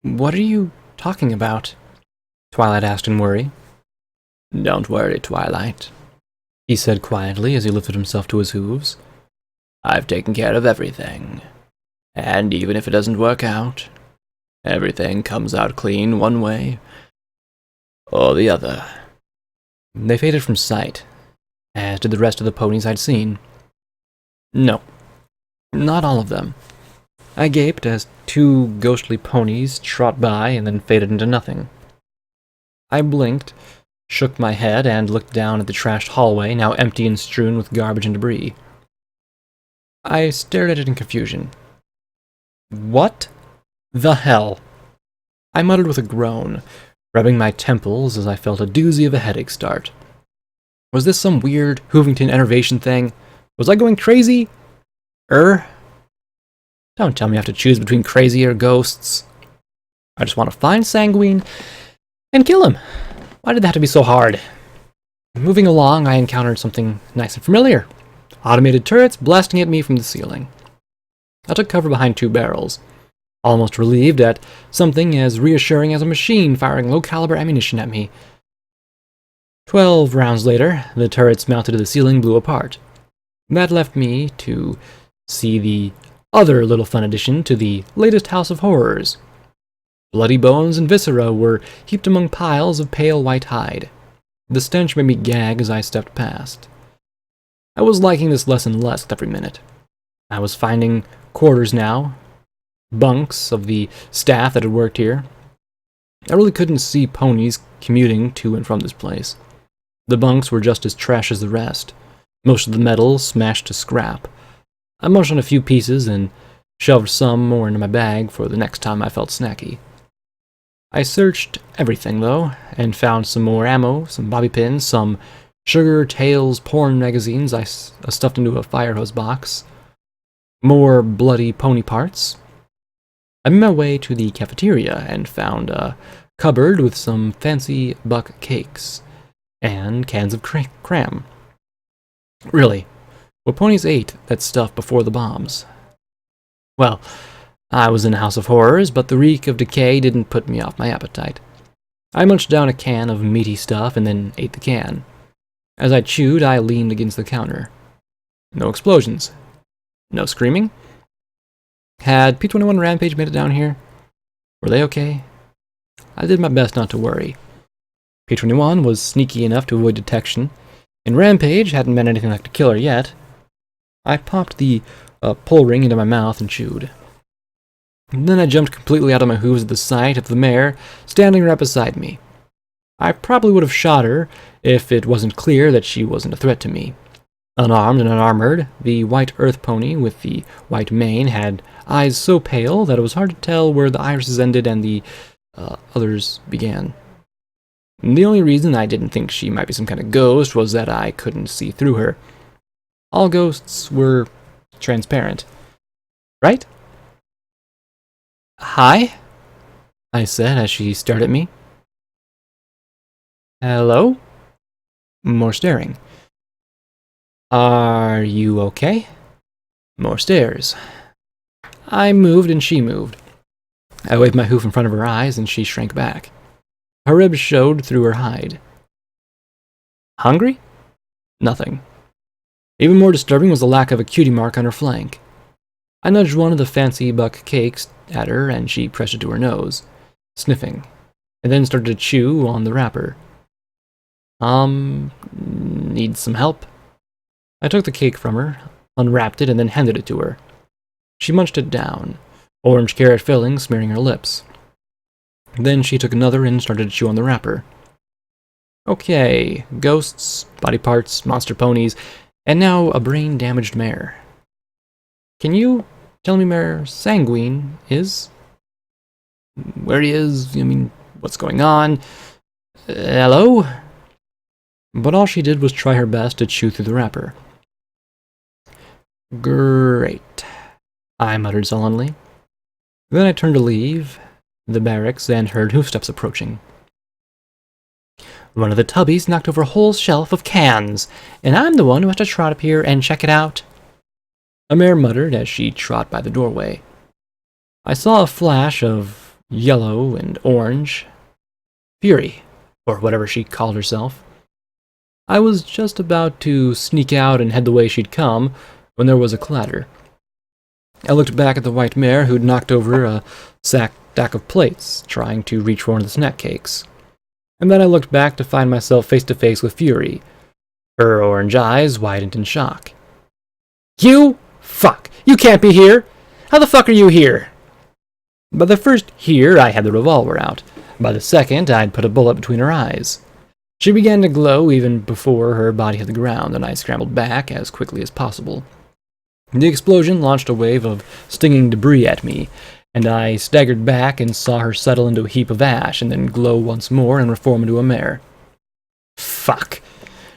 What are you talking about? Twilight asked in worry. Don't worry, Twilight, He said quietly as he lifted himself to his hooves. I've taken care of everything. And even if it doesn't work out, everything comes out clean one way or the other. They faded from sight, as did the rest of the ponies I'd seen. No, not all of them. I gaped as two ghostly ponies trot by and then faded into nothing. I blinked, shook my head, and looked down at the trashed hallway, now empty and strewn with garbage and debris. I stared at it in confusion. What the hell? I muttered with a groan, rubbing my temples as I felt a doozy of a headache start. Was this some weird Hoovington enervation thing? Was I going crazy? Don't tell me I have to choose between crazy or ghosts. I just want to find Sanguine and kill him. Why did that have to be so hard? Moving along, I encountered something nice and familiar. Automated turrets blasting at me from the ceiling. I took cover behind two barrels, almost relieved at something as reassuring as a machine firing low-caliber ammunition at me. 12 rounds later, the turrets mounted to the ceiling blew apart. That left me to see the other little fun addition to the latest house of horrors. Bloody bones and viscera were heaped among piles of pale white hide. The stench made me gag as I stepped past. I was liking this less and less with every minute. I was finding quarters now, bunks of the staff that had worked here. I really couldn't see ponies commuting to and from this place. The bunks were just as trash as the rest, most of the metal smashed to scrap. I munched on a few pieces and shoved some more into my bag for the next time I felt snacky. I searched everything, though, and found some more ammo, some bobby pins, some Sugar Tales porn magazines I stuffed into a fire hose box, more bloody pony parts. I made my way to the cafeteria and found a cupboard with some fancy buck cakes and cans of cram. Really, what ponies ate that stuff before the bombs? Well, I was in a house of horrors, but the reek of decay didn't put me off my appetite. I munched down a can of meaty stuff and then ate the can. As I chewed, I leaned against the counter. No explosions. No screaming. Had P-21 Rampage made it down here? Were they okay? I did my best not to worry. P-21 was sneaky enough to avoid detection, and Rampage hadn't meant anything like to kill her yet. I popped the pull ring into my mouth and chewed. And then I jumped completely out of my hooves at the sight of the mare standing right beside me. I probably would have shot her if it wasn't clear that she wasn't a threat to me. Unarmed and unarmored, the white earth pony with the white mane had eyes so pale that it was hard to tell where the irises ended and the others began. The only reason I didn't think she might be some kind of ghost was that I couldn't see through her. All ghosts were transparent. Right? Hi? I said as she stared at me. Hello? More staring. Are you okay? More stares. I moved and she moved. I waved my hoof in front of her eyes and she shrank back. Her ribs showed through her hide. Hungry? Nothing. Even more disturbing was the lack of a cutie mark on her flank. I nudged one of the fancy buck cakes at her and she pressed it to her nose, sniffing, and then started to chew on the wrapper. Need some help? I took the cake from her, unwrapped it, and then handed it to her. She munched it down, orange carrot filling smearing her lips. Then she took another and started to chew on the wrapper. Okay, ghosts, body parts, monster ponies, and now a brain-damaged mare. Can you tell me where Sanguine is? Where he is? What's going on? Hello? But all she did was try her best to chew through the wrapper. Great, I muttered sullenly. Then I turned to leave the barracks and heard hoofsteps approaching. One of the tubbies knocked over a whole shelf of cans, and I'm the one who has to trot up here and check it out. A mare muttered as she trot by the doorway. I saw a flash of yellow and orange. Fury, or whatever she called herself. I was just about to sneak out and head the way she'd come when there was a clatter. I looked back at the white mare who'd knocked over a stack of plates, trying to reach for one of the snack cakes. And then I looked back to find myself face to face with Fury. Her orange eyes widened in shock. You? Fuck! You can't be here! How the fuck are you here? By the first here, I had the revolver out. By the second, I'd put a bullet between her eyes. She began to glow even before her body hit the ground, and I scrambled back as quickly as possible. The explosion launched a wave of stinging debris at me, and I staggered back and saw her settle into a heap of ash and then glow once more and reform into a mare. Fuck.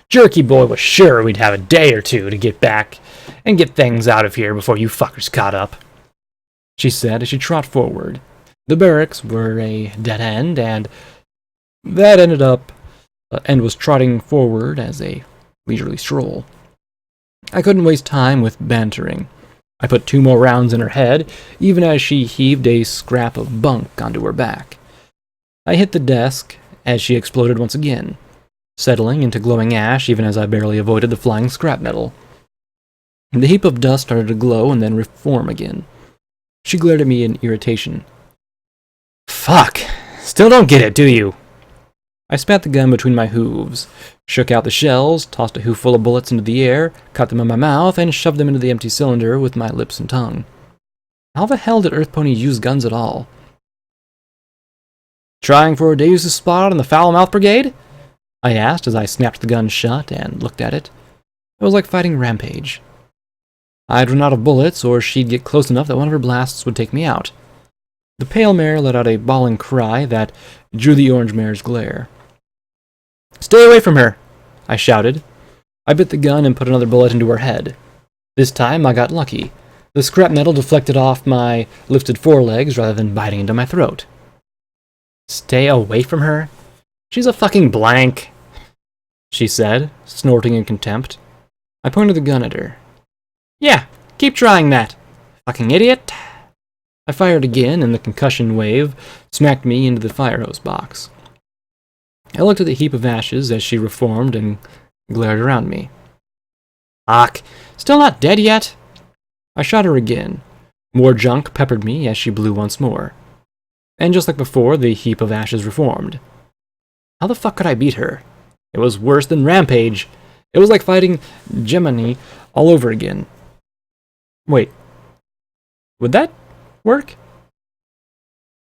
Jerky Boy was sure we'd have a day or two to get back and get things out of here before you fuckers caught up, she said as she trotted forward. The barracks were a dead end, and that ended up and was trotting forward as a leisurely stroll. I couldn't waste time with bantering. I put 2 more rounds in her head, even as she heaved a scrap of bunk onto her back. I hit the desk as she exploded once again, settling into glowing ash even as I barely avoided the flying scrap metal. The heap of dust started to glow and then reform again. She glared at me in irritation. Fuck! Still don't get it, do you? I spat the gun between my hooves, shook out the shells, tossed a hoof full of bullets into the air, caught them in my mouth, and shoved them into the empty cylinder with my lips and tongue. How the hell did Earth Ponies use guns at all? Trying for a Deus' spot on the Foul-Mouth Brigade? I asked as I snapped the gun shut and looked at it. It was like fighting Rampage. I'd run out of bullets, or she'd get close enough that one of her blasts would take me out. The pale mare let out a bawling cry that drew the orange mare's glare. Stay away from her, I shouted. I bit the gun and put another bullet into her head. This time I got lucky. The scrap metal deflected off my lifted forelegs rather than biting into my throat. Stay away from her? She's a fucking blank, she said, snorting in contempt. I pointed the gun at her. Yeah, keep trying that, fucking idiot. I fired again, and the concussion wave smacked me into the fire hose box. I looked at the heap of ashes as she reformed and glared around me. Fuck, still not dead yet? I shot her again. More junk peppered me as she blew once more. And just like before, the heap of ashes reformed. How the fuck could I beat her? It was worse than Rampage. It was like fighting Gemini all over again. Wait, would that work?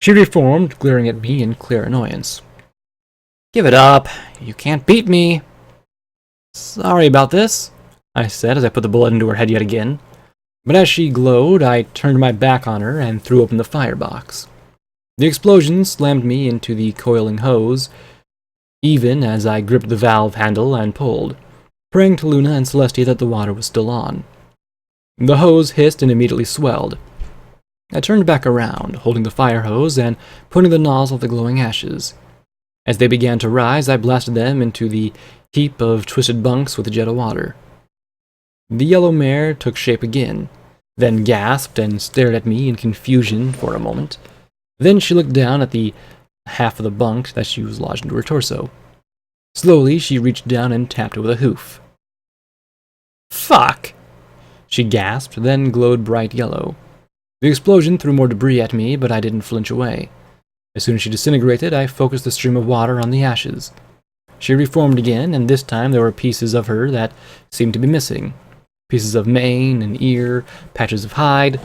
She reformed, glaring at me in clear annoyance. Give it up. You can't beat me. Sorry about this, I said as I put the bullet into her head yet again. But as she glowed, I turned my back on her and threw open the firebox. The explosion slammed me into the coiling hose, even as I gripped the valve handle and pulled, praying to Luna and Celestia that the water was still on. The hose hissed and immediately swelled. I turned back around, holding the fire hose and pointing the nozzle at the glowing ashes. As they began to rise, I blasted them into the heap of twisted bunks with a jet of water. The yellow mare took shape again, then gasped and stared at me in confusion for a moment. Then she looked down at the half of the bunk that she was lodged into her torso. Slowly, she reached down and tapped it with a hoof. Fuck! She gasped, then glowed bright yellow. The explosion threw more debris at me, but I didn't flinch away. As soon as she disintegrated, I focused the stream of water on the ashes. She reformed again, and this time there were pieces of her that seemed to be missing. Pieces of mane and ear, patches of hide.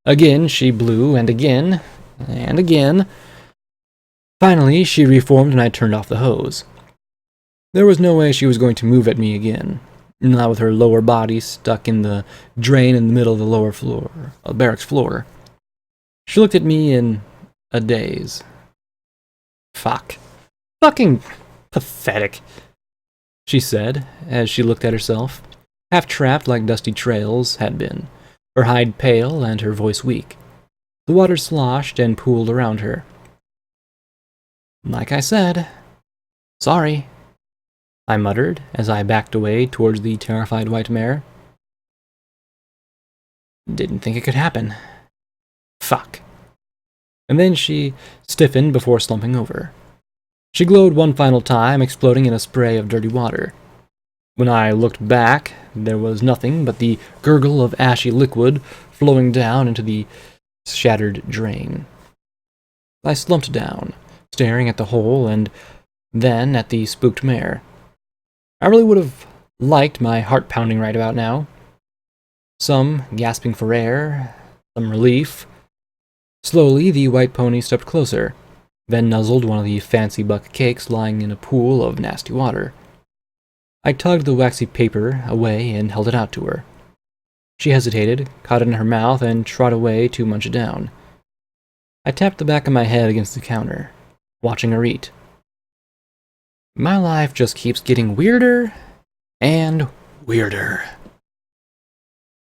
Again, she blew, and again, and again. Finally, she reformed and I turned off the hose. There was no way she was going to move at me again, not with her lower body stuck in the drain in the middle of the lower floor, barracks floor. She looked at me in a daze. Fuck. Fucking pathetic, she said, as she looked at herself, half trapped like Dusty Trails had been, her hide pale and her voice weak. The water sloshed and pooled around her. Like I said, sorry, I muttered as I backed away towards the terrified white mare. Didn't think it could happen. Fuck. and then she stiffened before slumping over. She glowed one final time, exploding in a spray of dirty water. When I looked back, there was nothing but the gurgle of ashy liquid flowing down into the shattered drain. I slumped down, staring at the hole and then at the spooked mare. I really would have liked my heart pounding right about now. Some gasping for air, some relief. Slowly, the white pony stepped closer, then nuzzled one of the fancy buck cakes lying in a pool of nasty water. I tugged the waxy paper away and held it out to her. She hesitated, caught it in her mouth, and trod away to munch it down. I tapped the back of my head against the counter, watching her eat. My life just keeps getting weirder and weirder.